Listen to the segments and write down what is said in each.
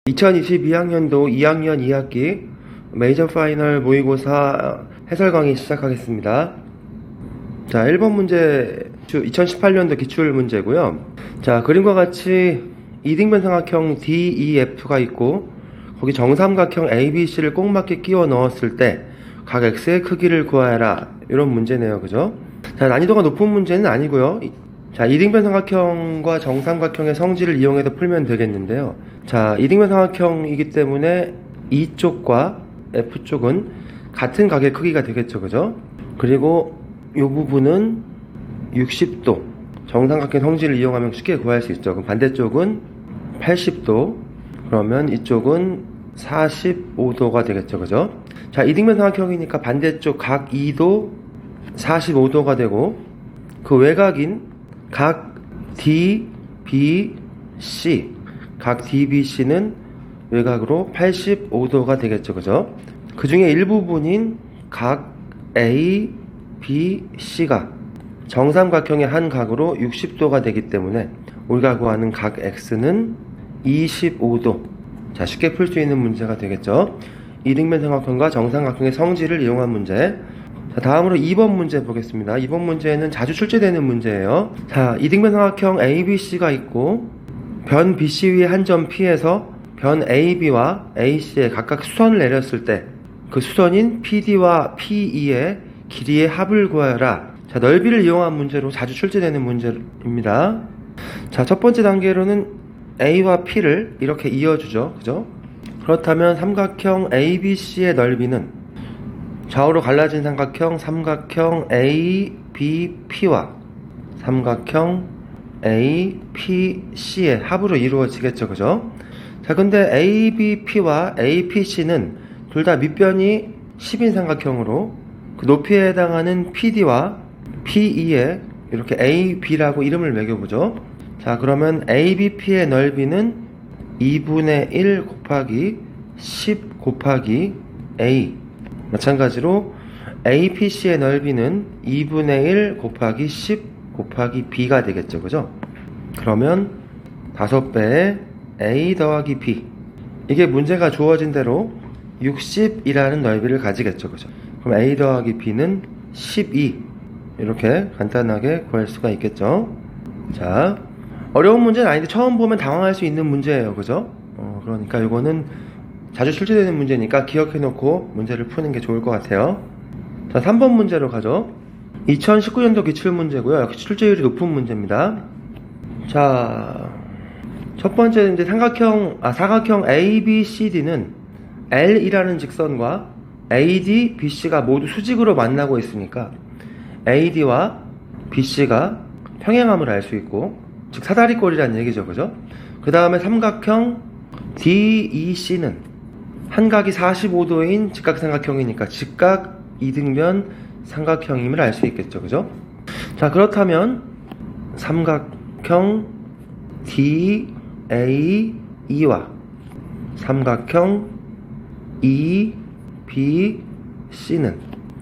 2022학년도 2학년 2학기 메이저 파이널 모의고사 해설 강의 시작하겠습니다. 자, 1번 문제 2018년도 기출 문제고요. 자, 그림과 같이 이등변 삼각형 DEF가 있고 거기 정삼각형 ABC를 꼭 맞게 끼워 넣었을 때 각 X의 크기를 구하여라. 이런 문제네요. 그죠? 자, 난이도가 높은 문제는 아니고요. 자, 이등변 삼각형과 정삼각형의 성질을 이용해서 풀면 되겠는데요. 자, 이등변 삼각형이기 때문에 E쪽과 F쪽은 같은 각의 크기가 되겠죠. 그죠? 그리고 이 부분은 60도 정삼각형 성질을 이용하면 쉽게 구할 수 있죠. 그럼 반대쪽은 80도, 그러면 이쪽은 45도가 되겠죠. 그죠? 자, 이등변 삼각형이니까 반대쪽 각 2도 45도가 되고 그 외곽인 각 DBC, 각 DBC는 외곽으로 85도가 되겠죠. 그죠? 그 중에 일부분인 각 ABC가 정삼각형의 한 각으로 60도가 되기 때문에 우리가 구하는 각 X는 25도. 자, 쉽게 풀 수 있는 문제가 되겠죠. 이등변 삼각형과 정삼각형의 성질을 이용한 문제. 자, 다음으로 2번 문제 보겠습니다. 2번 문제는 자주 출제되는 문제예요. 자, 이등변 삼각형 ABC가 있고 변 BC 위에 한 점 P에서 변 AB와 AC에 각각 수선을 내렸을 때 그 수선인 PD와 PE의 길이의 합을 구하여라. 자, 넓이를 이용한 문제로 자주 출제되는 문제입니다. 자, 첫 번째 단계로는 A와 P를 이렇게 이어주죠. 그죠? 그렇다면 삼각형 ABC의 넓이는 좌우로 갈라진 삼각형 ABP와 삼각형 APC의 합으로 이루어지겠죠. 그죠? 자, 근데 ABP와 APC는 둘 다 밑변이 10인 삼각형으로 그 높이에 해당하는 PD와 PE에 이렇게 AB라고 이름을 매겨보죠. 자, 그러면 ABP의 넓이는 2분의 1 곱하기 10 곱하기 A. 마찬가지로 APC의 넓이는 2분의 1 곱하기 10 곱하기 B가 되겠죠. 그죠? 그러면 5배의 A 더하기 B. 이게 문제가 주어진 대로 60이라는 넓이를 가지겠죠. 그죠? 그럼 A 더하기 B는 12. 이렇게 간단하게 구할 수가 있겠죠. 자, 어려운 문제는 아닌데 처음 보면 당황할 수 있는 문제예요. 그죠? 그러니까 이거는 자주 출제되는 문제니까 기억해놓고 문제를 푸는 게 좋을 것 같아요. 자, 3번 문제로 가죠. 2019년도 기출문제고요. 역시 출제율이 높은 문제입니다. 자, 첫 번째는 이제 사각형 ABCD는 L이라는 직선과 AD, BC가 모두 수직으로 만나고 있으니까 AD와 BC가 평행함을 알 수 있고, 즉 사다리꼴이라는 얘기죠. 그죠? 그 다음에 삼각형 DEC는 한 각이 45도인 직각삼각형이니까 직각 이등변 삼각형임을 알 수 있겠죠. 그죠? 자, 그렇다면 삼각형 DAE와 삼각형 EBC는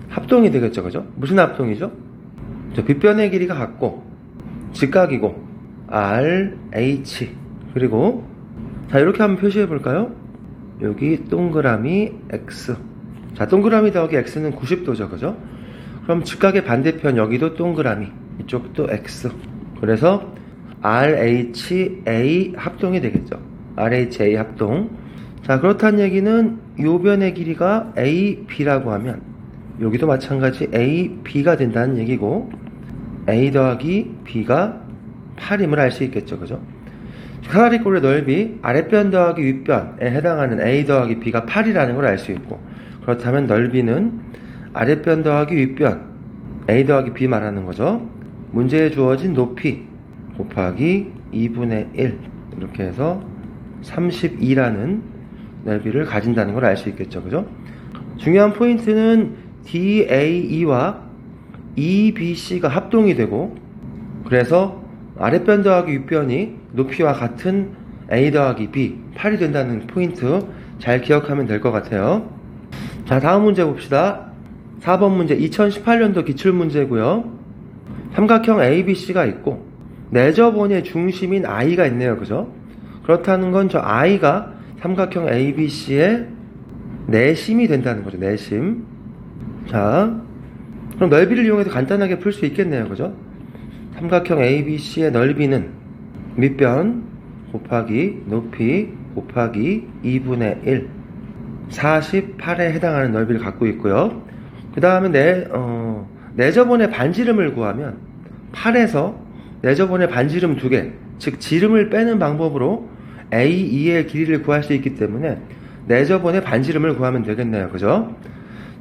합동이 되겠죠. 그죠? 무슨 합동이죠? 빗변의 길이가 같고 직각이고 RH, 그리고 자, 이렇게 한번 표시해 볼까요? 여기 동그라미 X. 자, 동그라미 더하기 X는 90도죠. 그죠? 그럼 직각의 반대편 여기도 동그라미, 이쪽도 X. 그래서 RHA 합동이 되겠죠. RHA 합동. 자, 그렇다는 얘기는 요 변의 길이가 AB라고 하면 여기도 마찬가지 AB가 된다는 얘기고 A 더하기 B가 8임을 알 수 있겠죠. 그죠? 사다리꼴의 넓이 아랫변 더하기 윗변에 해당하는 A 더하기 B가 8이라는 걸 알 수 있고, 그렇다면 넓이는 아랫변 더하기 윗변 A 더하기 B 말하는 거죠. 문제에 주어진 높이 곱하기 2분의 1 이렇게 해서 32라는 넓이를 가진다는 걸 알 수 있겠죠. 그죠? 중요한 포인트는 DAE와 EBC가 합동이 되고, 그래서 아랫변 더하기 윗변이 높이와 같은 A 더하기 B 8이 된다는 포인트 잘 기억하면 될 것 같아요. 자, 다음 문제 봅시다. 4번 문제 2018년도 기출문제고요. 삼각형 ABC가 있고 내저번의 중심인 I가 있네요. 그죠? 그렇다는 건 저 I가 삼각형 ABC의 내심이 된다는 거죠. 내심. 자, 그럼 넓이를 이용해서 간단하게 풀 수 있겠네요. 그죠? 삼각형 ABC의 넓이는 밑변 곱하기 높이 곱하기 2분의 1 48에 해당하는 넓이를 갖고 있고요. 그 다음에 내저번의 반지름을 구하면 8에서 내저번의 반지름 2개, 즉 지름을 빼는 방법으로 A2의 길이를 구할 수 있기 때문에 내저번의 반지름을 구하면 되겠네요. 그죠?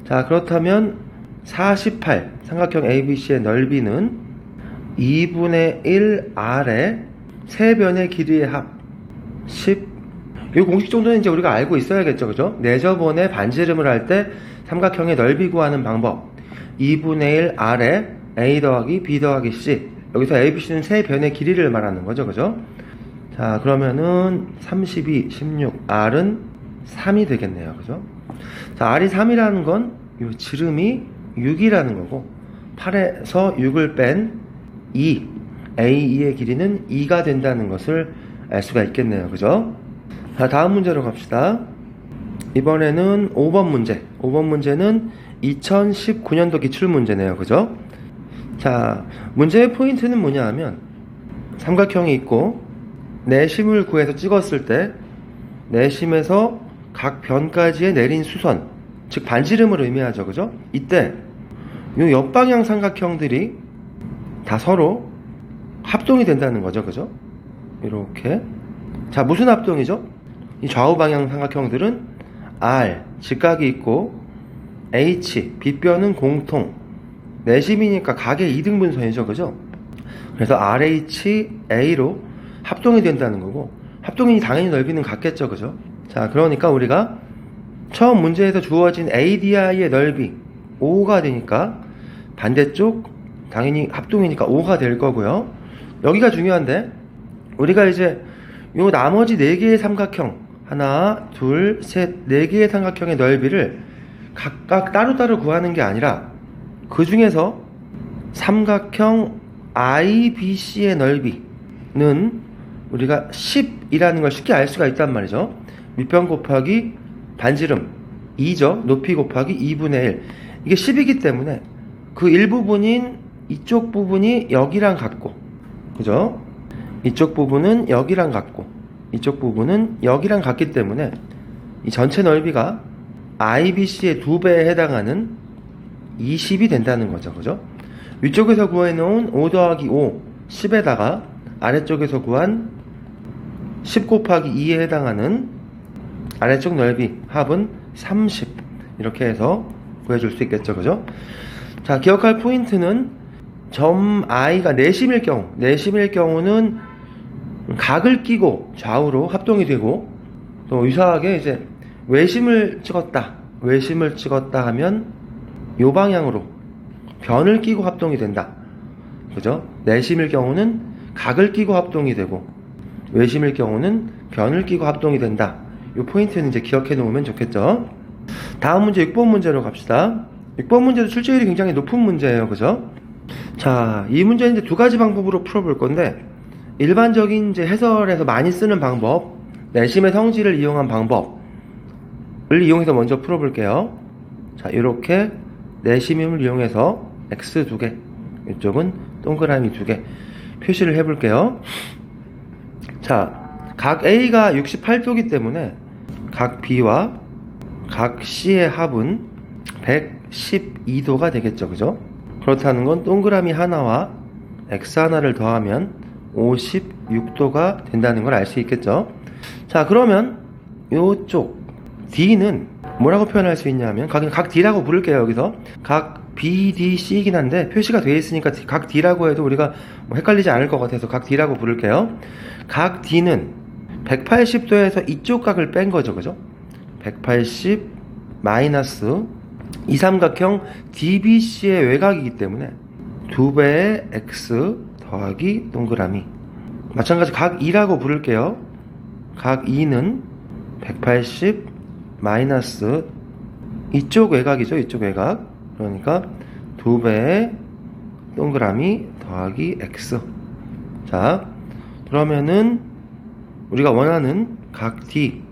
자, 그렇다면 48 삼각형 ABC의 넓이는 2분의 1R의 세 변의 길이의 합 10. 이 공식 정도는 이제 우리가 알고 있어야겠죠. 그죠? 내저번의 반지름을 할 때 삼각형의 넓이 구하는 방법 2분의 1 R의 A 더하기 B 더하기 C. 여기서 A, B, C는 세 변의 길이를 말하는 거죠. 그죠? 자, 그러면은 32, 16 R은 3이 되겠네요. 그죠? 자, R이 3이라는 건 이 지름이 6이라는 거고 8에서 6을 뺀 2 A2의 길이는 2가 된다는 것을 알 수가 있겠네요. 그죠? 자, 다음 문제로 갑시다. 이번에는 5번 문제. 5번 문제는 2019년도 기출문제네요. 그죠? 자, 문제의 포인트는 뭐냐 하면 삼각형이 있고 내심을 구해서 찍었을 때 내심에서 각 변까지의 내린 수선, 즉 반지름을 의미하죠. 그죠? 이때 이 옆방향 삼각형들이 다 서로 합동이 된다는 거죠. 그죠? 이렇게. 자, 무슨 합동이죠? 이 좌우 방향 삼각형들은 R, 직각이 있고 H, 빗변은 공통. 내심이니까 각의 이등분선이죠. 그죠? 그래서 RHA로 합동이 된다는 거고, 합동이 당연히 넓이는 같겠죠. 그죠? 자, 그러니까 우리가 처음 문제에서 주어진 ADI의 넓이 5가 되니까 반대쪽 당연히 합동이니까 5가 될 거고요. 여기가 중요한데 우리가 이제 요 나머지 4개의 삼각형 하나, 둘, 셋, 4개의 삼각형의 넓이를 각각 따로따로 구하는 게 아니라 그 중에서 삼각형 IBC의 넓이는 우리가 10이라는 걸 쉽게 알 수가 있단 말이죠. 밑변 곱하기 반지름 2죠. 높이 곱하기 2분의 1. 이게 10이기 때문에 그 일부분인 이쪽 부분이 여기랑 같고, 그죠? 이쪽 부분은 여기랑 같고, 이쪽 부분은 여기랑 같기 때문에 이 전체 넓이가 IBC의 2배에 해당하는 20이 된다는 거죠. 그죠? 위쪽에서 구해놓은 5 더하기 5, 10에다가 아래쪽에서 구한 10 곱하기 2에 해당하는 아래쪽 넓이 합은 30 이렇게 해서 구해줄 수 있겠죠. 그죠? 자, 기억할 포인트는 점 I가 내심일 경우는 각을 끼고 좌우로 합동이 되고, 또 유사하게 이제 외심을 찍었다 하면 요 방향으로 변을 끼고 합동이 된다. 그죠? 내심일 경우는 각을 끼고 합동이 되고, 외심일 경우는 변을 끼고 합동이 된다. 이 포인트는 이제 기억해 놓으면 좋겠죠. 다음 문제 6번 문제로 갑시다. 6번 문제도 출제율이 굉장히 높은 문제예요. 그죠? 자, 이 문제는 이제 두 가지 방법으로 풀어볼 건데, 일반적인 이제 해설에서 많이 쓰는 방법, 내심의 성질을 이용한 방법을 이용해서 먼저 풀어볼게요. 자, 이렇게 내심임을 이용해서 X 2개, 이쪽은 동그라미 2개 표시를 해볼게요. 자, 각 A가 68도이기 때문에 각 B와 각 C의 합은 112도가 되겠죠. 그죠? 그렇다는 건 동그라미 하나와 X 하나를 더하면 56도가 된다는 걸 알 수 있겠죠. 자, 그러면 요쪽 D는 뭐라고 표현할 수 있냐면 각 D라고 부를게요. 여기서 각 B, D, C이긴 한데 표시가 되어 있으니까 각 D라고 해도 우리가 뭐 헷갈리지 않을 것 같아서 각 D라고 부를게요. 각 D는 180도에서 이쪽 각을 뺀 거죠. 그죠? 180 마이너스 이 삼각형 DBC의 외곽이기 때문에 2배의 X 더하기 동그라미. 마찬가지 각 2라고 부를게요. 각 2는 180 마이너스 이쪽 외곽이죠. 이쪽 외곽. 그러니까 2배의 동그라미 더하기 X. 자, 그러면은 우리가 원하는 각 D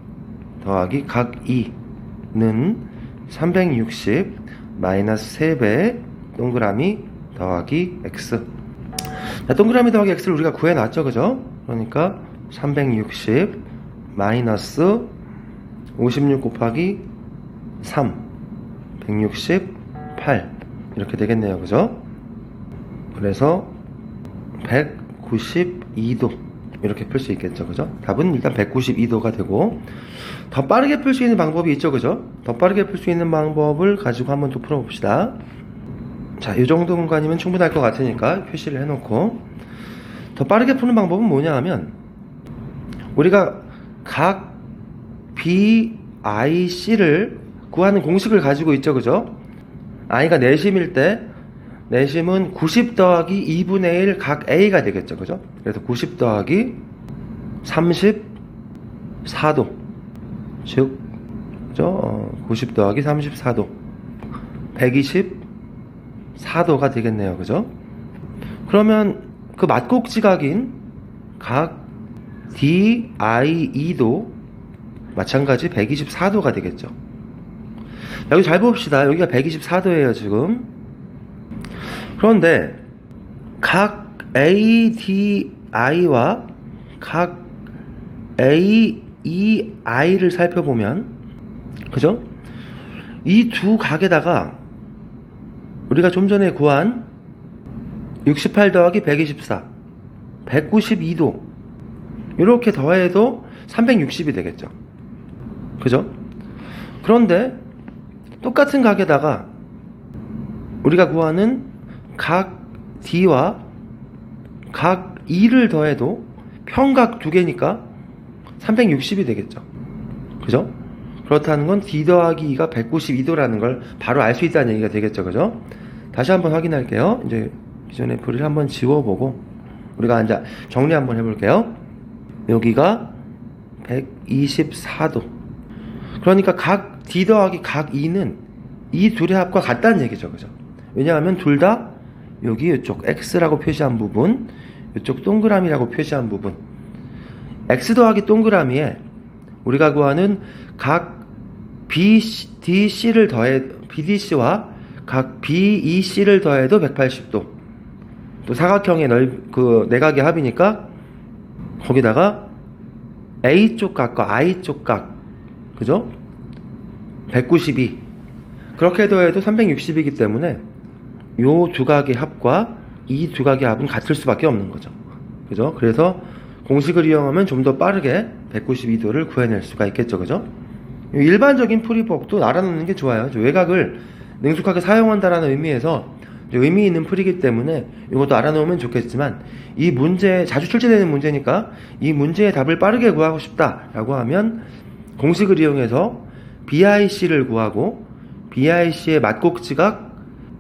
더하기 각 2는 360 마이너스 3배 동그라미 더하기 x. 자, 동그라미 더하기 x를 우리가 구해놨죠, 그죠? 그러니까 360 마이너스 56 곱하기 3 168 이렇게 되겠네요, 그죠? 그래서 192도 이렇게 풀 수 있겠죠, 그죠? 답은 일단 192도가 되고, 더 빠르게 풀 수 있는 방법이 있죠, 그죠? 더 빠르게 풀 수 있는 방법을 가지고 한번 또 풀어봅시다. 자, 이 정도 공간이면 충분할 것 같으니까 표시를 해놓고, 더 빠르게 푸는 방법은 뭐냐 하면, 우리가 각 BIC를 구하는 공식을 가지고 있죠, 그죠? i가 내심일 때 내심은 90 더하기 2분의 1 각 A가 되겠죠, 그죠? 그래서 90 더하기 34도 즉 그죠? 90 더하기 34도 124도가 되겠네요, 그죠? 그러면 그 맞곡지각인 각 DIE도 마찬가지 124도가 되겠죠. 여기 잘 봅시다. 여기가 124도예요, 지금. 그런데 각 ADI와 각 AEI를 살펴보면, 그죠? 이 두 각에다가 우리가 좀 전에 구한 68 더하기 124 192도 이렇게 더해도 360이 되겠죠, 그죠? 그런데 똑같은 각에다가 우리가 구하는 각 D와 각 E를 더해도 평각 두 개니까 360이 되겠죠, 그죠? 그렇다는 건 D 더하기 E가 192도라는 걸 바로 알 수 있다는 얘기가 되겠죠, 그죠? 다시 한번 확인할게요. 이제 기존의 풀이를 한번 지워보고 우리가 이제 정리 한번 해볼게요. 여기가 124도. 그러니까 각 D 더하기 각 E는 이 둘의 합과 같다는 얘기죠, 그죠? 왜냐하면 둘 다 여기 이쪽 X라고 표시한 부분, 이쪽 동그라미라고 표시한 부분, X 더하기 동그라미에 우리가 구하는 각 BDC를 BDC와 각 BEC를 더해도 180도. 또 사각형의 내각의 합이니까 거기다가 A쪽 각과 I쪽 각, 그죠? 192. 그렇게 더해도 360이기 때문에 요 두 각의 합과 이 두 각의 합은 같을 수밖에 없는 거죠, 그죠? 그래서 공식을 이용하면 좀 더 빠르게 192도를 구해낼 수가 있겠죠, 그죠? 일반적인 풀이법도 알아놓는 게 좋아요. 외곽을 능숙하게 사용한다라는 의미에서 의미 있는 풀이기 때문에 이것도 알아놓으면 좋겠지만, 이 문제 자주 출제되는 문제니까 이 문제의 답을 빠르게 구하고 싶다라고 하면 공식을 이용해서 BIC를 구하고 BIC의 맞곡지각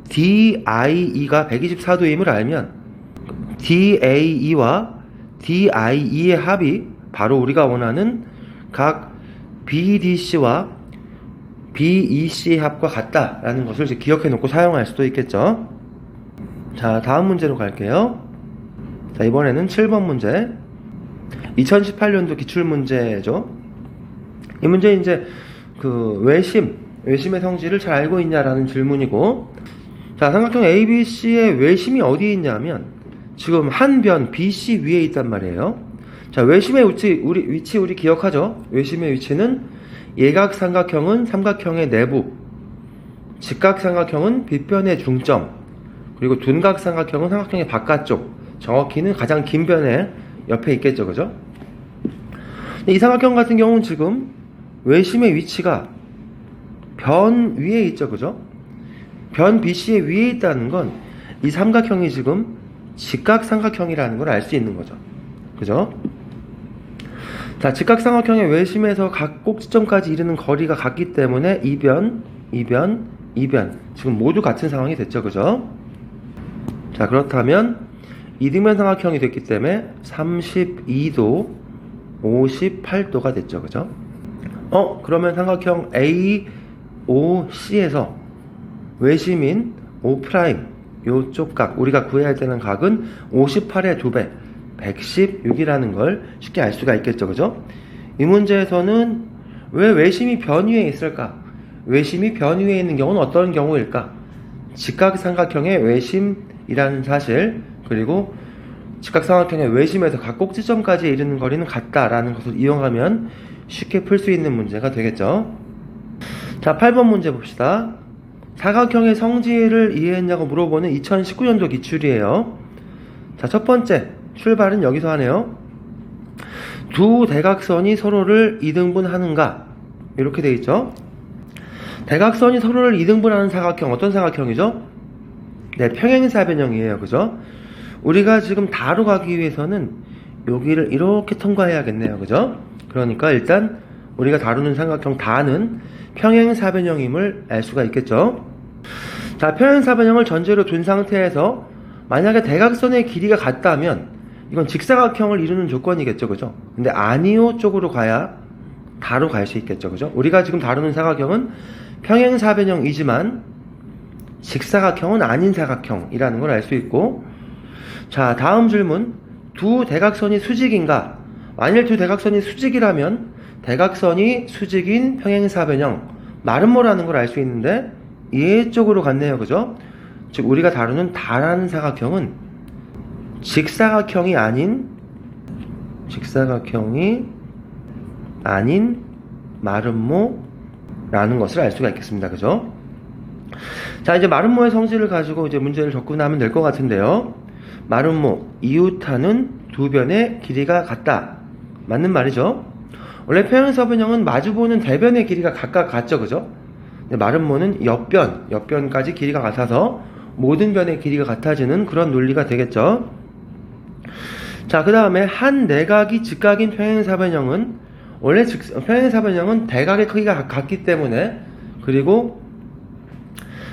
DIE가 124도임을 알면 DAE와 DIE의 합이 바로 우리가 원하는 각 BDC와 BEC의 합과 같다라는 것을 이제 기억해 놓고 사용할 수도 있겠죠. 자, 다음 문제로 갈게요. 자, 이번에는 7번 문제. 2018년도 기출문제죠. 이 문제 이제 외심의 성질을 잘 알고 있냐라는 질문이고, 자, 삼각형 ABC의 외심이 어디에 있냐면 지금 한 변 BC 위에 있단 말이에요. 자, 외심의 위치 우리 기억하죠? 외심의 위치는 예각삼각형은 삼각형의 내부, 직각삼각형은 빗변의 중점, 그리고 둔각삼각형은 삼각형의 바깥쪽, 정확히는 가장 긴 변의 옆에 있겠죠, 그죠? 이 삼각형 같은 경우는 지금 외심의 위치가 변 위에 있죠, 그죠? 변 BC의 위에 있다는 건 이 삼각형이 지금 직각삼각형이라는 걸 알 수 있는 거죠, 그죠? 자, 직각삼각형의 외심에서 각 꼭지점까지 이르는 거리가 같기 때문에 이변 지금 모두 같은 상황이 됐죠, 그죠? 자, 그렇다면 이등변 삼각형이 됐기 때문에 32도 58도가 됐죠, 그죠? 그러면 삼각형 AOC에서 외심인 O' 요쪽 각, 우리가 구해야 되는 각은 58의 2배 116이라는 걸 쉽게 알 수가 있겠죠, 그죠? 이 문제에서는 왜 외심이 변위에 있을까? 외심이 변위에 있는 경우는 어떤 경우일까? 직각삼각형의 외심이라는 사실, 그리고 직각삼각형의 외심에서 각 꼭지점까지 이르는 거리는 같다라는 것을 이용하면 쉽게 풀 수 있는 문제가 되겠죠. 자, 8번 문제 봅시다. 사각형의 성질을 이해했냐고 물어보는 2019년도 기출이에요. 자, 첫 번째 출발은 여기서 하네요. 두 대각선이 서로를 이등분하는가? 이렇게 돼 있죠. 대각선이 서로를 이등분하는 사각형, 어떤 사각형이죠? 네, 평행사변형이에요. 그죠? 우리가 지금 다로 가기 위해서는 여기를 이렇게 통과해야겠네요. 그죠? 그러니까 일단 우리가 다루는 삼각형 다는 평행사변형임을 알 수가 있겠죠. 자, 평행사변형을 전제로 둔 상태에서 만약에 대각선의 길이가 같다면 이건 직사각형을 이루는 조건이겠죠. 그죠? 근데 아니요 쪽으로 가야 다로 갈 수 있겠죠. 그죠? 우리가 지금 다루는 사각형은 평행사변형이지만 직사각형은 아닌 사각형이라는 걸 알 수 있고, 자, 다음 질문. 두 대각선이 수직인가? 만일 두 대각선이 수직이라면 대각선이 수직인 평행사변형, 마름모라는 걸 알 수 있는데 이쪽으로 갔네요. 그죠? 즉 우리가 다루는 다라는 사각형은 직사각형이 아닌 마름모라는 것을 알 수가 있겠습니다. 그죠? 자, 이제 마름모의 성질을 가지고 이제 문제를 접근하면 될 것 같은데요. 마름모, 이웃하는 두 변의 길이가 같다. 맞는 말이죠. 원래 평행사변형은 마주보는 대변의 길이가 각각 같죠. 그죠? 근데 마름모는 옆변까지 길이가 같아서 모든 변의 길이가 같아지는 그런 논리가 되겠죠. 자, 그 다음에 한 내각이 직각인 평행사변형은 원래 평행사변형은 대각의 크기가 같기 때문에, 그리고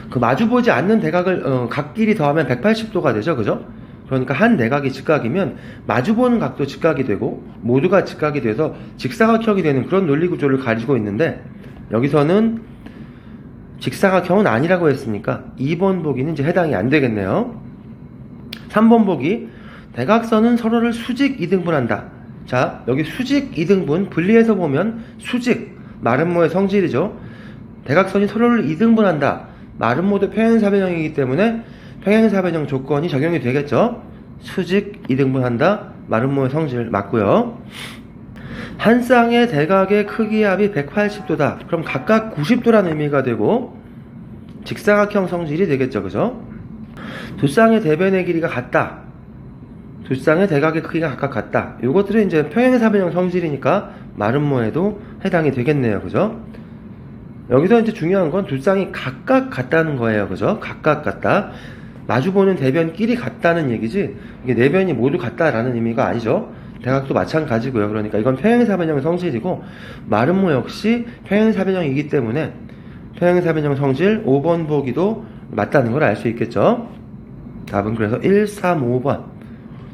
그 마주보지 않는 대각을 각끼리 더하면 180도가 되죠. 그죠? 그러니까 한 내각이 직각이면 마주보는 각도 직각이 되고 모두가 직각이 돼서 직사각형이 되는 그런 논리 구조를 가지고 있는데, 여기서는 직사각형은 아니라고 했으니까 2번 보기는 이제 해당이 안 되겠네요. 3번 보기. 대각선은 서로를 수직 이등분한다. 자, 여기 수직 이등분 분리해서 보면 수직, 마름모의 성질이죠. 대각선이 서로를 이등분한다. 마름모도 평행사변형이기 때문에 평행사변형 조건이 적용이 되겠죠. 수직 이등분한다. 마름모의 성질 맞고요. 한 쌍의 대각의 크기의 합이 180도다. 그럼 각각 90도라는 의미가 되고 직사각형 성질이 되겠죠. 그죠? 두 쌍의 대변의 길이가 같다. 두 쌍의 대각의 크기가 각각 같다. 이것들은 이제 평행사변형 성질이니까 마름모에도 해당이 되겠네요. 그죠? 여기서 이제 중요한 건 두 쌍이 각각 같다는 거예요. 그죠? 각각 같다. 마주보는 대변끼리 같다는 얘기지, 이게 네 변이 모두 같다라는 의미가 아니죠. 대각도 마찬가지고요. 그러니까 이건 평행사변형 성질이고, 마름모 역시 평행사변형이기 때문에 평행사변형 성질 5번 보기도 맞다는 걸 알 수 있겠죠. 답은 그래서 1, 3, 5번.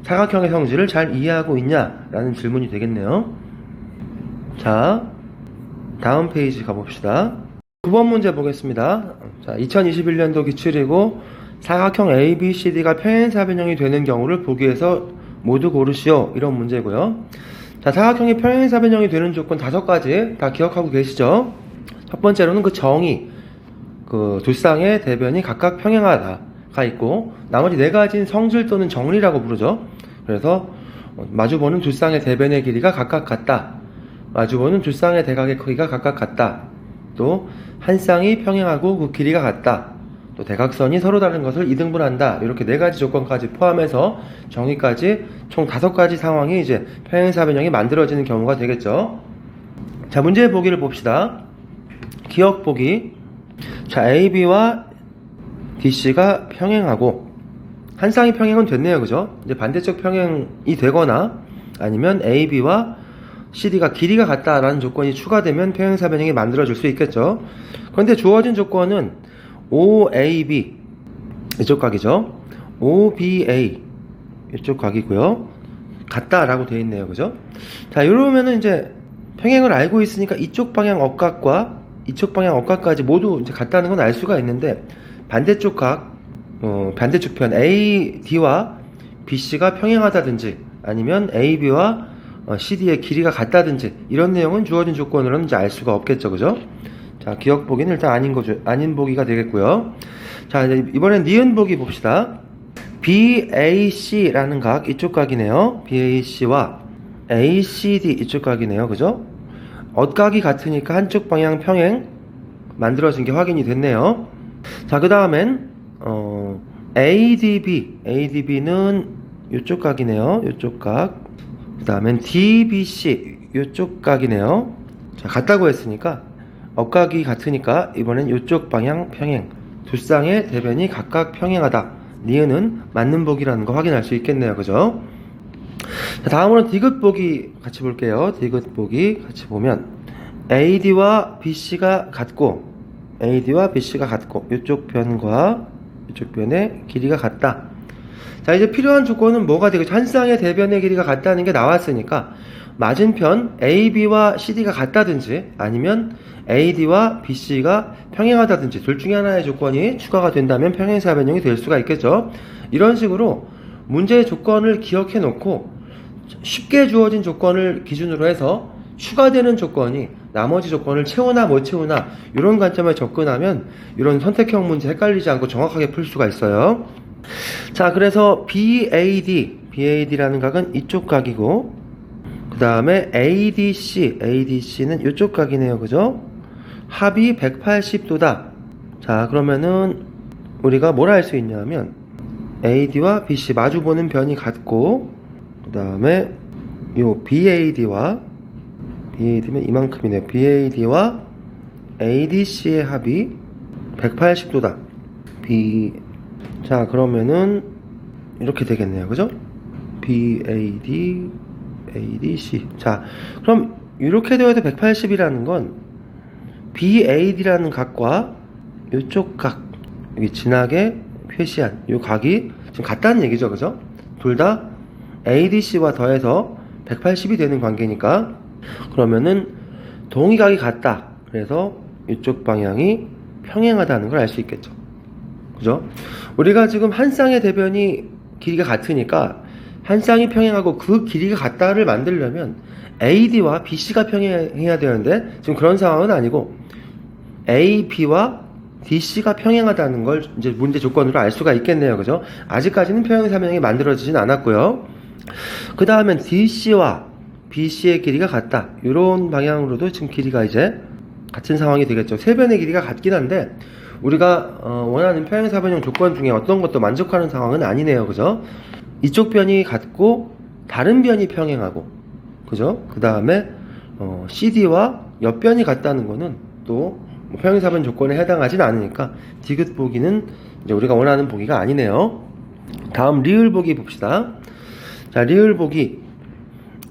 사각형의 성질을 잘 이해하고 있냐? 라는 질문이 되겠네요. 자, 다음 페이지 가봅시다. 9번 문제 보겠습니다. 자, 2021년도 기출이고, 사각형 ABCD가 평행사변형이 되는 경우를 보기 위해서 모두 고르시오. 이런 문제고요. 자, 사각형이 평행사변형이 되는 조건 5가지 다 기억하고 계시죠? 첫 번째로는 그 정의, 그 두 쌍의 대변이 각각 평행하다가 있고, 나머지 4가지는 성질 또는 정리라고 부르죠. 그래서 마주보는 두 쌍의 대변의 길이가 각각 같다. 마주보는 두 쌍의 대각의 크기가 각각 같다. 또 한 쌍이 평행하고 그 길이가 같다. 또 대각선이 서로 다른 것을 이등분한다. 이렇게 4가지 조건까지 포함해서 정의까지 총 5가지 상황이 이제 평행사변형이 만들어지는 경우가 되겠죠. 자, 문제 보기를 봅시다. 기억 보기. 자, AB와 DC가 평행하고, 한 쌍이 평행은 됐네요. 그죠? 이제 반대쪽 평행이 되거나 아니면 AB와 CD가 길이가 같다라는 조건이 추가되면 평행사변형이 만들어질 수 있겠죠. 그런데 주어진 조건은 OAB 이쪽 각이죠. OBA 이쪽 각이고요. 같다라고 되어 있네요. 그죠? 자, 이러면은 이제 평행을 알고 있으니까 이쪽 방향 억각과 이쪽 방향 억각까지 모두 이제 같다는 건 알 수가 있는데, 반대쪽 각, 반대쪽 편 AD와 BC가 평행하다든지 아니면 AB와 CD의 길이가 같다든지 이런 내용은 주어진 조건으로는 이제 알 수가 없겠죠, 그죠? 자, 기억 보기는 일단 아닌 보기가 되겠고요. 자, 이제 이번엔 니은 보기 봅시다. BAC라는 각, 이쪽 각이네요. BAC와 ACD 이쪽 각이네요, 그죠? 엇각이 같으니까 한쪽 방향 평행 만들어진 게 확인이 됐네요. 자, 그 다음엔 ADB는 이쪽 각이네요. 이쪽 각. 그 다음엔 DBC 이쪽 각이네요. 자, 같다고 했으니까 엇각이 같으니까 이번엔 이쪽 방향 평행. 두 쌍의 대변이 각각 평행하다. 니은은 맞는 보기라는 거 확인할 수 있겠네요, 그죠? 자, 다음으로 디귿 보기 같이 볼게요. 디귿 보기 같이 보면 AD와 BC가 같고 이쪽 변과 이쪽 변의 길이가 같다. 자, 이제 필요한 조건은 뭐가 되겠죠? 한 쌍의 대변의 길이가 같다는 게 나왔으니까 맞은편 AB와 CD가 같다든지 아니면 AD와 BC가 평행하다든지 둘 중에 하나의 조건이 추가가 된다면 평행사 변형이 될 수가 있겠죠. 이런 식으로 문제의 조건을 기억해 놓고 쉽게 주어진 조건을 기준으로 해서 추가되는 조건이 나머지 조건을 채우나 못 채우나 이런 관점에 접근하면 이런 선택형 문제 헷갈리지 않고 정확하게 풀 수가 있어요. 자, 그래서 BAD라는 각은 이쪽 각이고 그 다음에 ADC는 이쪽 각이네요, 그죠? 합이 180도다. 자, 그러면은 우리가 뭘 할 수 있냐면 AD와 BC 마주보는 변이 같고 그 다음에 요 BAD면 이만큼이네요. BAD와 ADC의 합이 180도다. 자, 그러면은 이렇게 되겠네요, 그죠? BAD, ADC. 자, 그럼 이렇게 되어도 180이라는 건 BAD라는 각과 이쪽 각, 여기 진하게 표시한 이 각이 지금 같다는 얘기죠, 그죠? 둘 다 ADC와 더해서 180이 되는 관계니까 그러면은 동의각이 같다. 그래서 이쪽 방향이 평행하다는 걸 알 수 있겠죠, 그죠? 우리가 지금 한 쌍의 대변이 길이가 같으니까 한 쌍이 평행하고 그 길이가 같다를 만들려면 AD와 BC가 평행해야 되는데 지금 그런 상황은 아니고 AB와 DC가 평행하다는 걸 이제 문제 조건으로 알 수가 있겠네요, 그죠? 아직까지는 평행사변형이 만들어지진 않았고요. 그 다음엔 DC와 BC의 길이가 같다. 이런 방향으로도 지금 길이가 이제 같은 상황이 되겠죠. 세 변의 길이가 같긴 한데 우리가 원하는 평행사변형 조건 중에 어떤 것도 만족하는 상황은 아니네요, 그죠? 이쪽 변이 같고 다른 변이 평행하고, 그죠? 그 다음에 CD와 옆변이 같다는 거는 또 평행사변 조건에 해당하진 않으니까 디귿 보기는 이제 우리가 원하는 보기가 아니네요. 다음 리을 보기 봅시다. 자, 리을 보기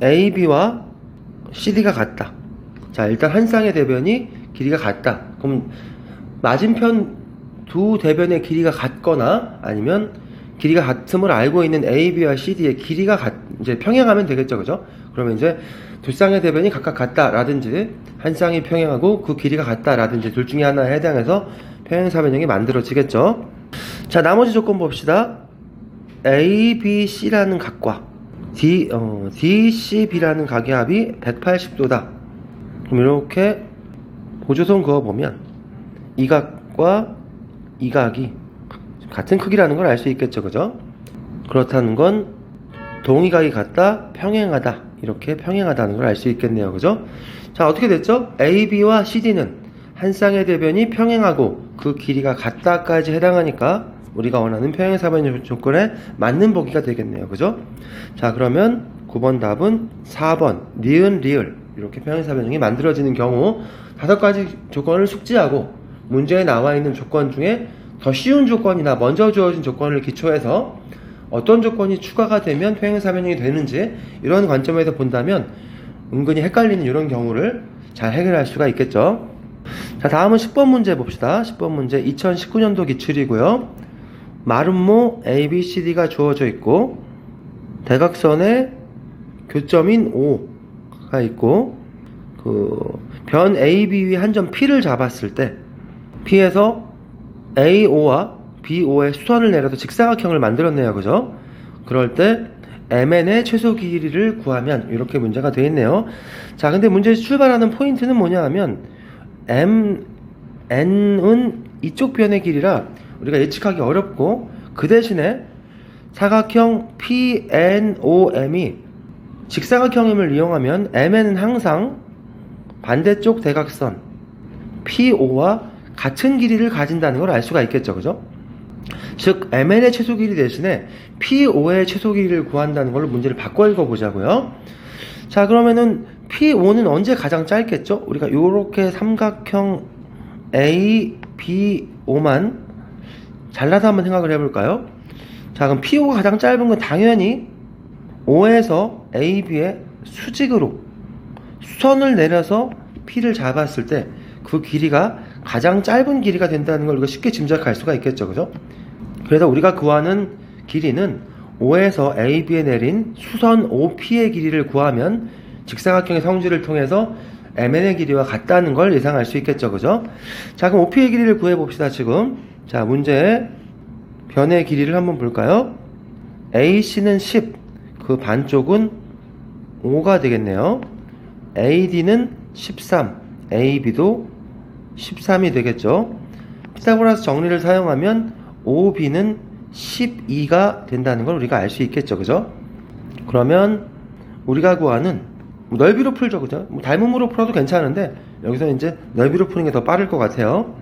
AB와 CD가 같다. 자, 일단 한 쌍의 대변이 길이가 같다. 그럼 맞은편 두 대변의 길이가 같거나 아니면 길이가 같음을 알고 있는 AB와 CD의 길이가 이제 평행하면 되겠죠, 그죠? 그러면 이제 두 쌍의 대변이 각각 같다라든지 한 쌍이 평행하고 그 길이가 같다라든지 둘 중에 하나에 해당해서 평행사변형이 만들어지겠죠. 자, 나머지 조건 봅시다. ABC라는 각과 DCB라는 각의 합이 180도다. 그럼 이렇게 보조선 그어보면 이 각과 이 각이 같은 크기라는 걸 알 수 있겠죠, 그죠? 그렇다는 건 동의각이 같다, 평행하다, 이렇게 평행하다는 걸 알 수 있겠네요, 그죠? 자, 어떻게 됐죠? AB와 CD는 한 쌍의 대변이 평행하고 그 길이가 같다까지 해당하니까 우리가 원하는 평행사변 조건에 맞는 보기가 되겠네요, 그죠? 자, 그러면 9번 답은 4번 니은 리을 이렇게 평행사변형이 만들어지는 경우 5가지 조건을 숙지하고 문제에 나와 있는 조건 중에 더 쉬운 조건이나 먼저 주어진 조건을 기초해서 어떤 조건이 추가가 되면 평행사변형이 되는지 이런 관점에서 본다면 은근히 헷갈리는 이런 경우를 잘 해결할 수가 있겠죠. 자, 다음은 10번 문제 봅시다. 10번 문제 2019년도 기출이고요. 마름모 ABCD가 주어져 있고 대각선에 교점인 O가 있고 그 변 AB 위 한 점 P를 잡았을 때 P에서 AO와 BO의 수선을 내려서 직사각형을 만들었네요, 그죠? 그럴 때 MN의 최소 길이를 구하면 이렇게 문제가 되어 있네요. 자, 근데 문제에서 출발하는 포인트는 뭐냐 하면 N은 이쪽 변의 길이라 우리가 예측하기 어렵고, 그 대신에 사각형 PNOM이 직사각형임을 이용하면 MN은 항상 반대쪽 대각선 PO와 같은 길이를 가진다는 걸 알 수가 있겠죠. 그죠? 즉 MN의 최소 길이 대신에 PO의 최소 길이를 구한다는 걸로 문제를 바꿔 읽어보자고요. 자, 그러면은 PO는 언제 가장 짧겠죠? 우리가 요렇게 삼각형 ABO만 잘라서 한번 생각을 해볼까요? 자, 그럼 PO가 가장 짧은 건 당연히 O에서 AB의 수직으로 수선을 내려서 P를 잡았을 때 그 길이가 가장 짧은 길이가 된다는 걸 우리가 쉽게 짐작할 수가 있겠죠. 그죠? 그래서 우리가 구하는 길이는 O에서 AB에 내린 수선 OP의 길이를 구하면 직사각형의 성질을 통해서 MN의 길이와 같다는 걸 예상할 수 있겠죠. 그죠? 자, 그럼 OP의 길이를 구해봅시다. 지금 자, 문제의 변의 길이를 한번 볼까요? AC는 10, 그 반쪽은 5가 되겠네요. AD는 13, AB도 13이 되겠죠. 피타고라스 정리를 사용하면 OB는 12가 된다는 걸 우리가 알 수 있겠죠. 그죠? 그러면 우리가 구하는 넓이로 풀죠. 그죠? 닮음으로 풀어도 괜찮은데 여기서 이제 넓이로 푸는 게 더 빠를 것 같아요.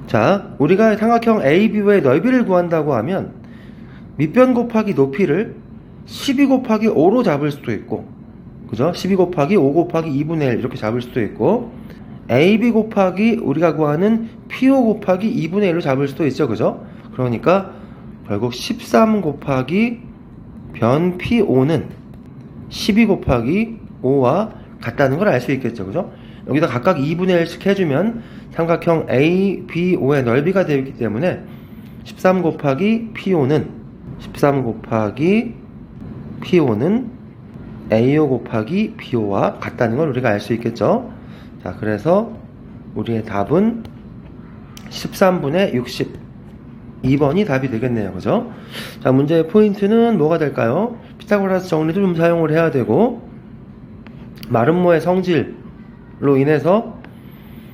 자, 우리가 삼각형 AB의 넓이를 구한다고 하면 밑변 곱하기 높이를 12 곱하기 5로 잡을 수도 있고, 그죠? 12 곱하기 5 곱하기 2분의 1 이렇게 잡을 수도 있고, AB 곱하기 우리가 구하는 PO 곱하기 2분의 1로 잡을 수도 있죠. 그죠? 그러니까 결국 13 곱하기 변 PO는 12 곱하기 5와 같다는 걸 알 수 있겠죠. 그죠? 여기다 각각 2분의 1씩 해주면 삼각형 ABO의 넓이가 되기 때문에 13 곱하기 PO는 AO 곱하기 BO와 같다는 걸 우리가 알 수 있겠죠. 자, 그래서 우리의 답은 13분의 60, 2번이 답이 되겠네요. 그죠? 자, 문제의 포인트는 뭐가 될까요? 피타고라스 정리도 좀 사용을 해야 되고, 마름모의 성질로 인해서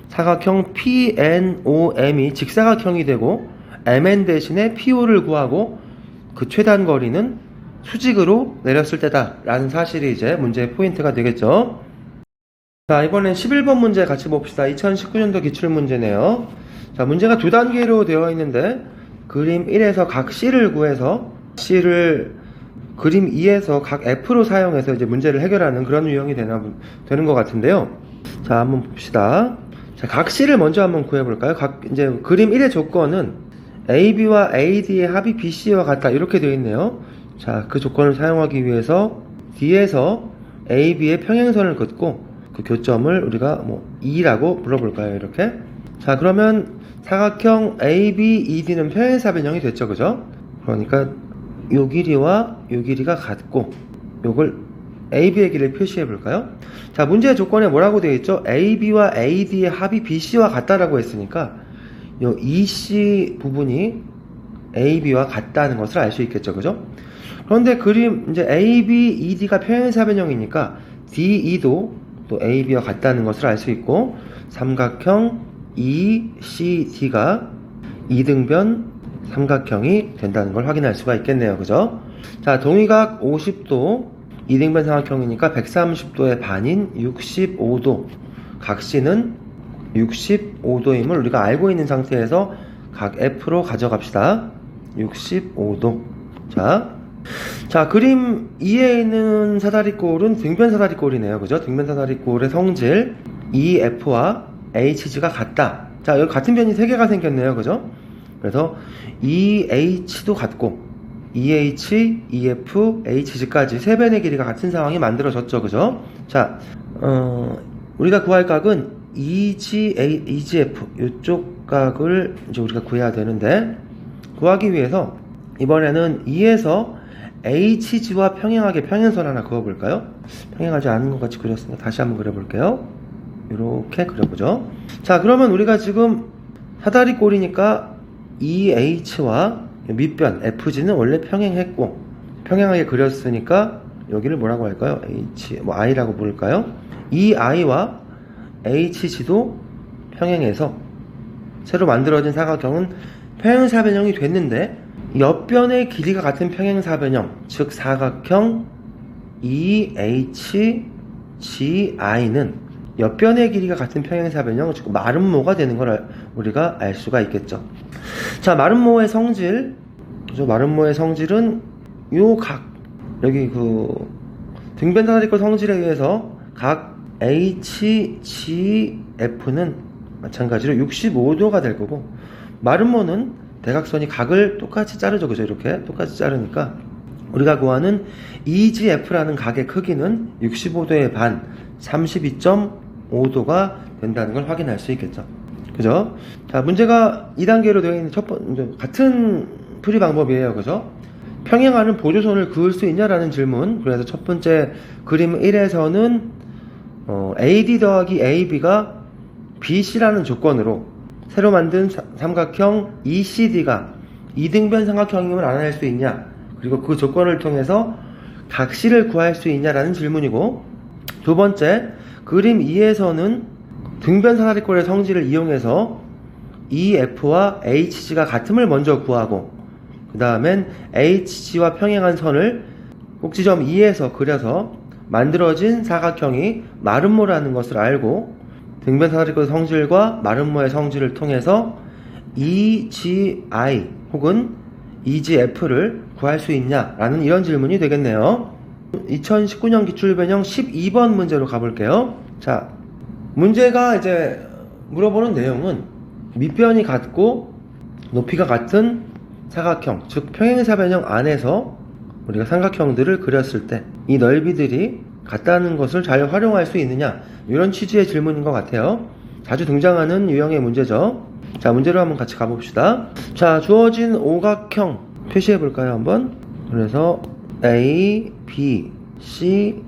사각형 PNOM이 직사각형이 되고 MN 대신에 PO를 구하고 그 최단 거리는 수직으로 내렸을 때다 라는 사실이 이제 문제의 포인트가 되겠죠. 자, 이번엔 11번 문제 같이 봅시다. 2019년도 기출문제네요. 자, 문제가 두 단계로 되어 있는데 그림 1에서 각 C를 구해서 C를 그림 2에서 각 F로 사용해서 이제 문제를 해결하는 그런 유형이 되는 것 같은데요. 자, 한번 봅시다. 자, 각 C를 먼저 한번 구해볼까요? 이제 그림 1의 조건은 AB와 AD의 합이 BC와 같다 이렇게 되어 있네요. 자, 그 조건을 사용하기 위해서 D에서 AB의 평행선을 긋고 그 교점을 우리가 E라고 불러볼까요? 이렇게. 자, 그러면 사각형 ABED는 평행사변형이 됐죠. 그죠? 그러니까 요 길이와 요 길이가 같고 요걸 AB의 길이를 표시해 볼까요? 자, 문제의 조건에 뭐라고 되어 있죠? AB와 AD의 합이 BC와 같다라고 했으니까 요 EC 부분이 AB와 같다는 것을 알 수 있겠죠. 그죠? 그런데 그림 이제 AB, ED가 평행사변형이니까 DE도 또 AB와 같다는 것을 알 수 있고, 삼각형 ECD가 이등변 삼각형이 된다는 걸 확인할 수가 있겠네요. 그죠? 자, 동의각 50도 이등변 삼각형이니까 130도의 반인 65도, 각 C는 65도임을 우리가 알고 있는 상태에서 각 F로 가져갑시다. 65도. 자, 그림 2에 있는 사다리꼴은 등변 사다리꼴이네요. 그죠? 등변 사다리꼴의 성질 EF와 HG가 같다. 자, 여기 같은 변이 3개가 생겼네요. 그죠? 그래서 EH도 같고 EH, EF, HG까지 3변의 길이가 같은 상황이 만들어졌죠. 그죠? 자, 우리가 구할 각은 EGF 이쪽 각을 이제 우리가 구해야 되는데, 구하기 위해서 이번에는 2에서 HG와 평행하게 평행선 하나 그어볼까요? 평행하지 않은 것 같이 그렸으니까 다시 한번 그려볼게요. 이렇게 그려보죠. 자, 그러면 우리가 지금 사다리꼴이니까 EH와 밑변 FG는 원래 평행했고 평행하게 그렸으니까 여기를 뭐라고 할까요? I라고 부를까요? 이 I와 HG도 평행해서 새로 만들어진 사각형은 평행사변형이 됐는데 옆변의 길이가 같은 평행사변형, 즉 사각형 EHGI는 옆변의 길이가 같은 평행사변형, 즉 마름모가 되는 걸 우리가 알 수가 있겠죠. 자, 마름모의 성질, 마름모의 성질은 요 각, 여기 그 등변사다리꼴 성질에 의해서 각 HGF는 마찬가지로 65도가 될 거고, 마름모는 대각선이 각을 똑같이 자르죠. 그죠? 이렇게 똑같이 자르니까 우리가 구하는 EGF라는 각의 크기는 65도의 반, 32.5도가 된다는 걸 확인할 수 있겠죠. 그죠? 자, 문제가 2단계로 되어 있는 첫 번째, 같은 풀이 방법이에요. 그죠? 평행하는 보조선을 그을 수 있냐라는 질문. 그래서 첫 번째 그림 1에서는 AD 더하기 AB가 BC라는 조건으로 새로 만든 삼각형 ECD가 이등변 삼각형임을 알아낼 수 있냐, 그리고 그 조건을 통해서 각C를 구할 수 있냐라는 질문이고, 두 번째 그림 2에서는 등변 사다리꼴의 성질을 이용해서 EF와 HG가 같음을 먼저 구하고, 그 다음엔 HG와 평행한 선을 꼭지점 2에서 그려서 만들어진 사각형이 마름모라는 것을 알고, 등변 사다리꼴 성질과 마름모의 성질을 통해서 EGI 혹은 EGF를 구할 수 있냐라는 이런 질문이 되겠네요. 2019년 기출변형 12번 문제로 가볼게요. 자, 문제가 이제 물어보는 내용은 밑변이 같고 높이가 같은 사각형, 즉 평행사변형 안에서 우리가 삼각형들을 그렸을 때 이 넓이들이 같다는 것을 잘 활용할 수 있느냐, 이런 취지의 질문인 것 같아요. 자주 등장하는 유형의 문제죠. 자, 문제로 한번 같이 가봅시다. 자, 주어진 오각형 표시해 볼까요, 한번? 그래서 A, B, C,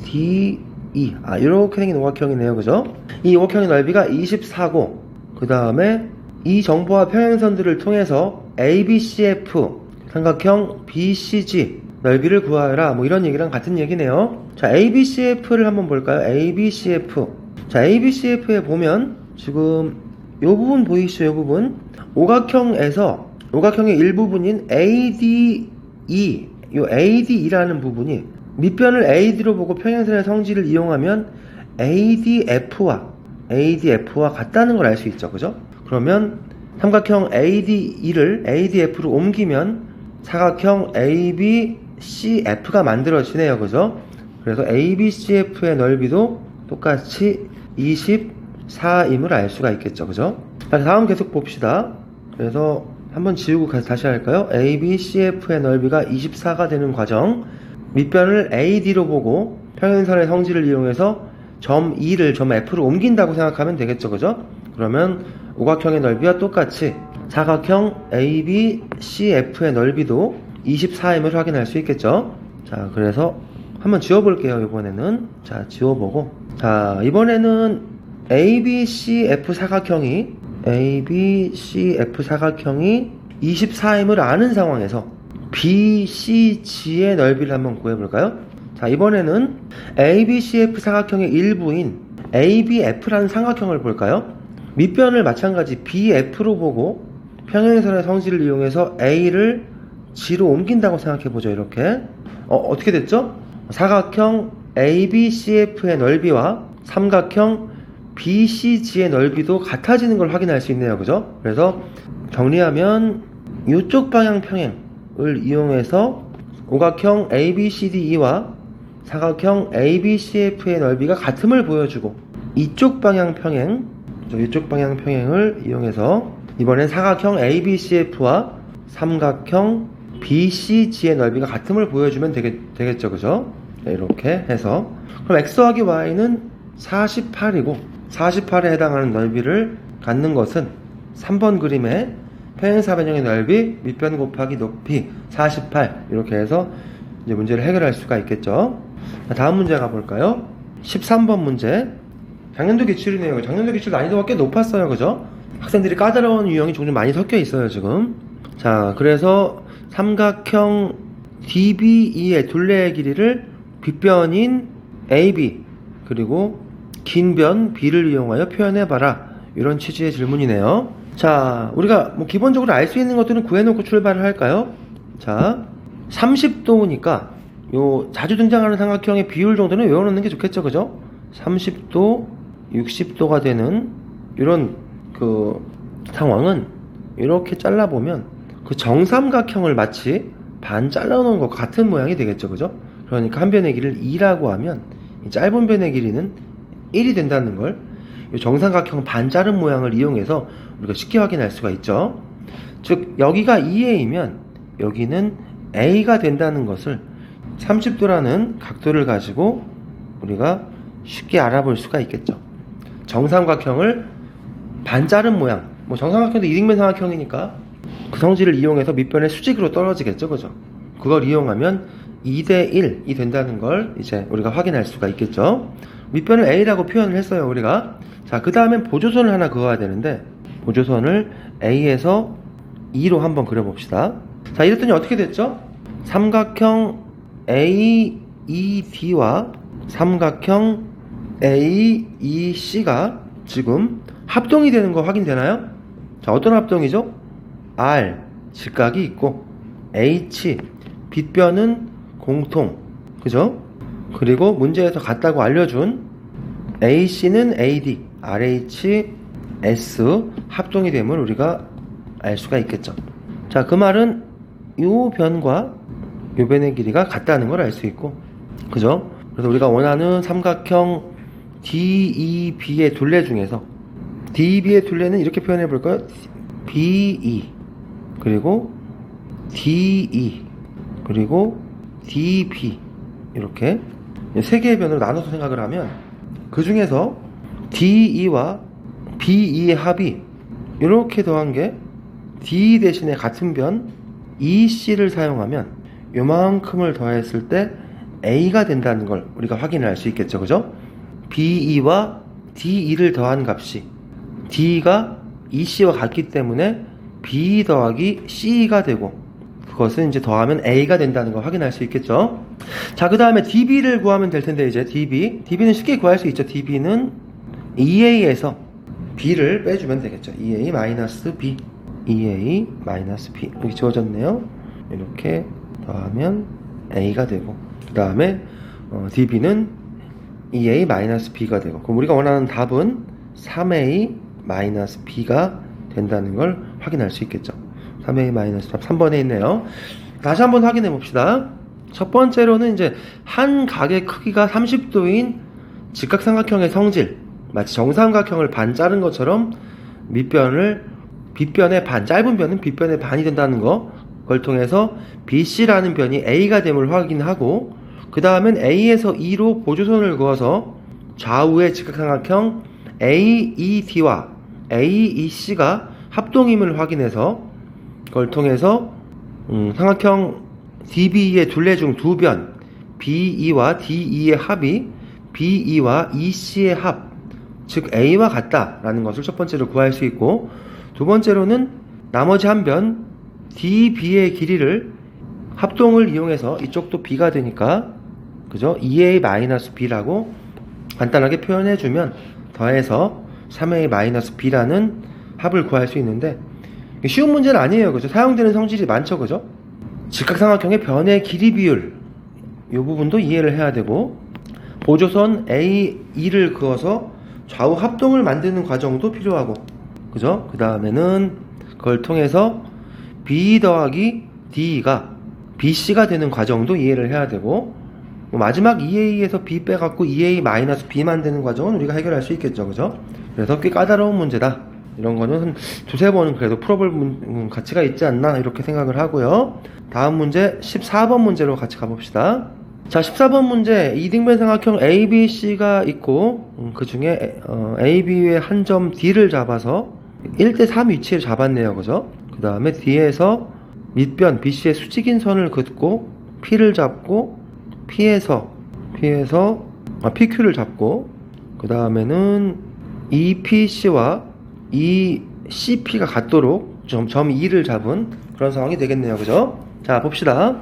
D, E, 이렇게 생긴 오각형이네요. 그죠? 이 오각형의 넓이가 24고, 그 다음에 이 정보와 평행선들을 통해서 ABCF 삼각형 BCG 넓이를 구하여라, 뭐 이런 얘기랑 같은 얘기네요. 자, ABCF를 한번 볼까요? ABCF. 자, ABCF에 보면 지금 요 부분 보이시죠? 요 부분 오각형에서 오각형의 일부분인 ADE, 요 ADE라는 부분이 밑변을 AD로 보고 평행선의 성질을 이용하면 ADF와 같다는 걸 알 수 있죠. 그죠? 그러면 삼각형 ADE를 ADF로 옮기면 사각형 ABCF가 만들어지네요. 그죠? 그래서 ABCF의 넓이도 똑같이 24임을 알 수가 있겠죠. 그죠? 자, 다음 계속 봅시다. 그래서 한번 지우고 다시 할까요? ABCF의 넓이가 24가 되는 과정, 밑변을 AD로 보고 평행선의 성질을 이용해서 점 E를 점 F로 옮긴다고 생각하면 되겠죠. 그죠? 그러면 오각형의 넓이와 똑같이 사각형 ABCF의 넓이도 24임을 확인할 수 있겠죠. 자, 그래서 한번 지워볼게요. 이번에는. 자, 지워보고, 자, 이번에는 ABCF 사각형이 24임을 아는 상황에서 BCG의 넓이를 한번 구해볼까요? 자, 이번에는 ABCF 사각형의 일부인 ABF라는 삼각형을 볼까요? 밑변을 마찬가지 BF로 보고 평행선의 성질을 이용해서 A를 G로 옮긴다고 생각해보죠. 이렇게 어떻게 됐죠? 사각형 ABCF의 넓이와 삼각형 BCG의 넓이도 같아지는 걸 확인할 수 있네요. 그죠? 그래서 정리하면 이쪽 방향 평행을 이용해서 오각형 ABCDE와 사각형 ABCF의 넓이가 같음을 보여주고, 이쪽 방향 평행을 이용해서 이번엔 사각형 ABCF와 삼각형 BCG의 넓이가 같음을 보여주면 되겠죠. 그죠? 네, 이렇게 해서, 그럼 X 더하기 Y는 48이고 48에 해당하는 넓이를 갖는 것은 3번 그림의 평행사변형의 넓이 밑변 곱하기 높이 48, 이렇게 해서 이제 문제를 해결할 수가 있겠죠. 다음 문제 가볼까요? 13번 문제. 작년도 기출이네요. 작년도 기출 난이도가 꽤 높았어요. 그죠? 학생들이 까다로운 유형이 종종 많이 섞여 있어요, 지금. 자, 그래서 삼각형 DBE의 둘레의 길이를 빗변인 AB 그리고 긴 변 B를 이용하여 표현해봐라. 이런 취지의 질문이네요. 자, 우리가 뭐 기본적으로 알 수 있는 것들은 구해놓고 출발을 할까요? 자, 30도니까 요 자주 등장하는 삼각형의 비율 정도는 외워놓는 게 좋겠죠, 그죠? 30도, 60도가 되는 이런 그 상황은 이렇게 잘라보면 그 정삼각형을 마치 반 잘라놓은 것과 같은 모양이 되겠죠, 그죠? 그러니까 한 변의 길이를 2라고 하면 이 짧은 변의 길이는 1이 된다는 걸 이 정삼각형 반 자른 모양을 이용해서 우리가 쉽게 확인할 수가 있죠. 즉 여기가 2A이면 여기는 A가 된다는 것을 30도라는 각도를 가지고 우리가 쉽게 알아볼 수가 있겠죠. 정삼각형을 반 자른 모양, 뭐 정삼각형도 이등변 삼각형이니까 그 성질을 이용해서 밑변의 수직으로 떨어지겠죠, 그죠? 그걸 이용하면 2대 1이 된다는 걸 이제 우리가 확인할 수가 있겠죠. 밑변을 A라고 표현을 했어요, 우리가. 자, 그 다음엔 보조선을 하나 그어야 되는데 보조선을 A에서 E로 한번 그려봅시다. 자, 이랬더니 어떻게 됐죠? 삼각형 AED와 삼각형 AEC가 지금 합동이 되는 거 확인되나요? 자, 어떤 합동이죠? R, 직각이 있고 H, 빗변은 공통, 그죠? 그리고 문제에서 같다고 알려준 AC는 AD, RH, S 합동이 됨을 우리가 알 수가 있겠죠. 자, 그 말은 요 변과 요 변의 길이가 같다는 걸 알 수 있고, 그죠? 그래서 우리가 원하는 삼각형 DEB의 둘레 중에서 DEB의 둘레는 이렇게 표현해 볼까요? BE 그리고 DE 그리고 DB 이렇게 세 개의 변으로 나눠서 생각을 하면 그 중에서 DE와 BE의 합이 이렇게 더한 게 D 대신에 같은 변 EC를 사용하면 요만큼을 더했을 때 A가 된다는 걸 우리가 확인을 할 수 있겠죠, 그죠? BE와 DE를 더한 값이 D가 EC와 같기 때문에 B 더하기 C가 되고 그것은 이제 더하면 A가 된다는 걸 확인할 수 있겠죠. 자, 그 다음에 DB를 구하면 될 텐데 이제 DB는 쉽게 구할 수 있죠. DB는 EA에서 B를 빼주면 되겠죠. EA-B EA-B 이렇게 지워졌네요. 이렇게 더하면 A가 되고 그 다음에 DB는 EA-B가 되고 그럼 우리가 원하는 답은 3A-B가 된다는 걸 확인할 수 있겠죠. 3A-B 3번에 있네요. 다시 한번 확인해 봅시다. 첫 번째로는 이제 한 각의 크기가 30도인 직각삼각형의 성질, 마치 정삼각형을 반 자른 것처럼 빗변의 반, 짧은 변은 빗변의 반이 된다는 거, 그걸 통해서 BC라는 변이 A가 됨을 확인하고 그 다음엔 A에서 E로 보조선을 그어서 좌우의 직각삼각형 AED와 AEC가 합동임을 확인해서 그걸 통해서 삼각형 DB의 둘레 중 두 변 BE와 DE의 합이 BE와 EC의 합, 즉 A와 같다라는 것을 첫 번째로 구할 수 있고 두 번째로는 나머지 한 변 DB의 길이를 합동을 이용해서 이쪽도 B가 되니까 그죠? EA-B라고 간단하게 표현해주면 더해서 3A-B라는 합을 구할 수 있는데 쉬운 문제는 아니에요, 그죠? 사용되는 성질이 많죠, 그죠? 직각삼각형의 변의 길이 비율 이 부분도 이해를 해야 되고 보조선 A, E를 그어서 좌우 합동을 만드는 과정도 필요하고 그죠? 그 다음에는 그걸 통해서 B 더하기 D가 BC가 되는 과정도 이해를 해야 되고 마지막 EA에서 B 빼갖고 EA-B 만드는 과정은 우리가 해결할 수 있겠죠, 그죠? 그래서 꽤 까다로운 문제다. 이런 거는 한 두세 번은 그래도 풀어볼 가치가 있지 않나 이렇게 생각을 하고요. 다음 문제 14번 문제로 같이 가봅시다. 자, 14번 문제 이등변 삼각형 ABC가 있고 그 중에 AB의 한 점 D를 잡아서 1대3 위치를 잡았네요, 그죠? 그 다음에 D에서 밑변 BC의 수직인 선을 긋고 P를 잡고 P에서 PQ를 잡고 그 다음에는 EPC와 ECP가 같도록 점 E를 잡은 그런 상황이 되겠네요, 그죠? 자, 봅시다.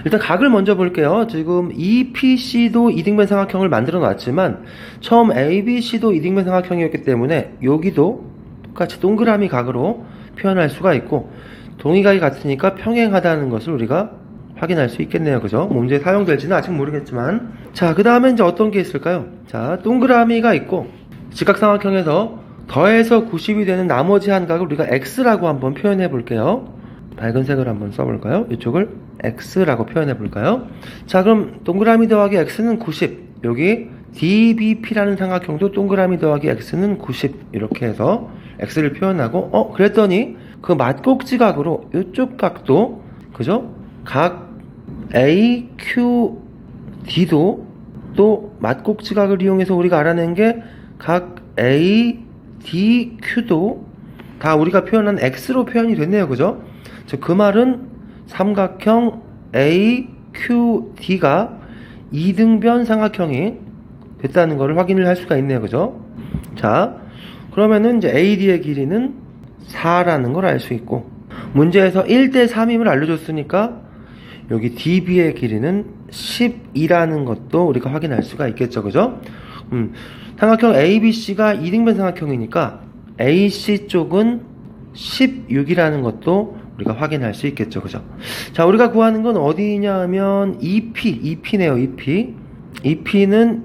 일단 각을 먼저 볼게요. 지금 EPC도 이등변 삼각형을 만들어 놨지만 처음 ABC도 이등변 삼각형이었기 때문에 여기도 똑같이 동그라미 각으로 표현할 수가 있고, 동의각이 같으니까 평행하다는 것을 우리가 확인할 수 있겠네요. 그죠? 문제에 사용될지는 아직 모르겠지만, 자, 그 다음에 이제 어떤 게 있을까요? 자, 동그라미가 있고 직각삼각형에서 더해서 90이 되는 나머지 한 각을 우리가 X라고 한번 표현해 볼게요. 밝은 색을 한번 써볼까요? 이쪽을 X라고 표현해 볼까요? 자, 그럼 동그라미 더하기 X는 90. 여기 DBP라는 삼각형도 동그라미 더하기 X는 90. 이렇게 해서 X를 표현하고, 그랬더니 그 맞꼭지각으로 이쪽 각도, 그죠? 각 AQD도 또 맞꼭지각을 이용해서 우리가 알아낸 게 각 ADQ도 다 우리가 표현한 X로 표현이 됐네요. 그죠? 즉, 그 말은 삼각형 AQD가 이등변 삼각형이 됐다는 것을 확인을 할 수가 있네요. 그죠? 자, 그러면은 이제 AD의 길이는 4라는 걸 알 수 있고, 문제에서 1대 3임을 알려줬으니까 여기 DB의 길이는 12라는 것도 우리가 확인할 수가 있겠죠. 그죠? 삼각형 ABC가 이등변 삼각형이니까 AC 쪽은 16이라는 것도 우리가 확인할 수 있겠죠. 그죠? 자, 우리가 구하는 건 어디냐 하면 EP네요. EP는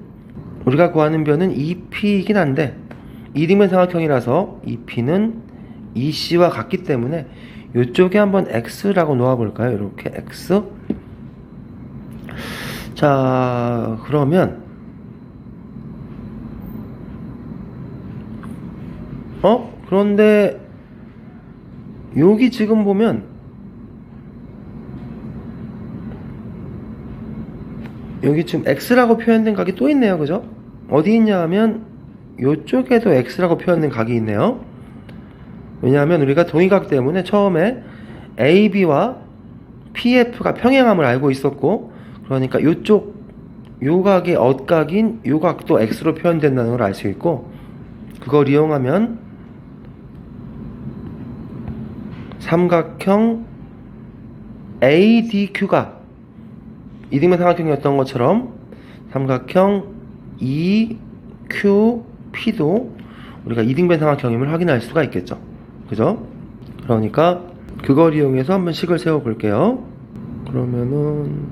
우리가 구하는 변은 EP이긴 한데 이등변 삼각형이라서 EP는 EC와 같기 때문에 이쪽에 한번 X라고 놓아볼까요? 이렇게 X. 자, 그러면 그런데 여기 지금 보면 여기 지금 X라고 표현된 각이 또 있네요. 그죠? 어디 있냐 하면 이쪽에도 X라고 표현된 각이 있네요. 왜냐하면 우리가 동의각 때문에 처음에 AB와 PF가 평행함을 알고 있었고, 그러니까 이쪽 요 각의 엇각인 요 각도 X로 표현된다는 걸 알 수 있고, 그걸 이용하면 삼각형 ADQ가 이등변 삼각형이었던 것처럼 삼각형 EQP도 우리가 이등변 삼각형임을 확인할 수가 있겠죠. 그죠? 그러니까 그걸 이용해서 한번 식을 세워 볼게요. 그러면은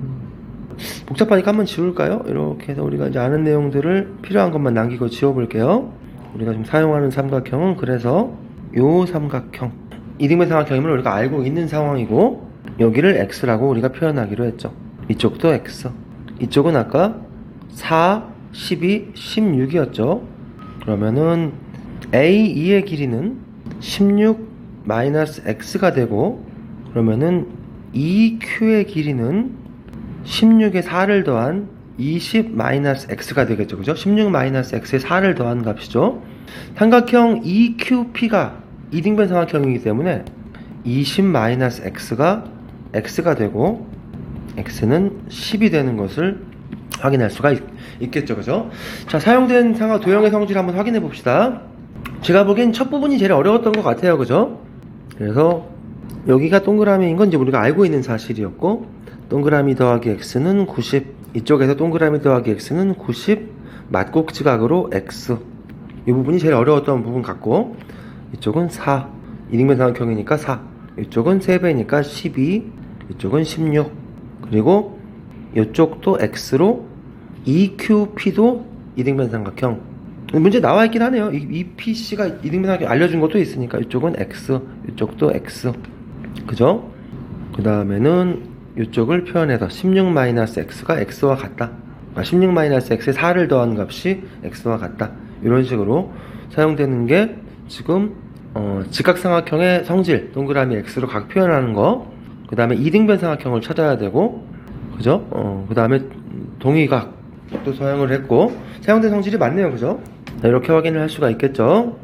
복잡하니까 한번 지울까요? 이렇게 해서 우리가 이제 아는 내용들을 필요한 것만 남기고 지워 볼게요. 우리가 지금 사용하는 삼각형은 그래서 요 삼각형 이등변 삼각형임을 우리가 알고 있는 상황이고, 여기를 X라고 우리가 표현하기로 했죠. 이쪽도 X, 이쪽은 아까 4, 12, 16이었죠. 그러면은 A2의 길이는 16-X가 되고, 그러면은 EQ의 길이는 16에 4를 더한 20-X가 되겠죠. 그죠? 16-X에 4를 더한 값이죠. 삼각형 EQP가 이등변 삼각형이기 때문에 20-X가 X가 되고 X는 10이 되는 것을 확인할 수가 있겠죠. 그죠? 자, 사용된 도형의 성질을 한번 확인해 봅시다. 제가 보기엔 첫 부분이 제일 어려웠던 것 같아요. 그죠? 그래서 여기가 동그라미인 건 이제 우리가 알고 있는 사실이었고, 동그라미 더하기 X는 90, 이쪽에서 동그라미 더하기 X는 90, 맞꼭지각으로 X, 이 부분이 제일 어려웠던 부분 같고, 이쪽은 4, 이등변 삼각형이니까 4, 이쪽은 3배니까 12, 이쪽은 16, 그리고 이쪽도 X로 EQP도 이등변 삼각형. 문제 나와 있긴 하네요. EPC가 이등변 삼각형 알려준 것도 있으니까 이쪽은 X, 이쪽도 X. 그죠? 그 다음에는 이쪽을 표현해서 16-X가 X와 같다. 16-X에 4를 더한 값이 X와 같다. 이런 식으로 사용되는 게 지금 직각삼각형의 성질, 동그라미 X로 각 표현하는 거, 그 다음에 이등변 삼각형을 찾아야 되고, 그죠? 그 다음에 동의각도 사용을 했고, 사용된 성질이 맞네요. 그죠? 자, 이렇게 확인을 할 수가 있겠죠.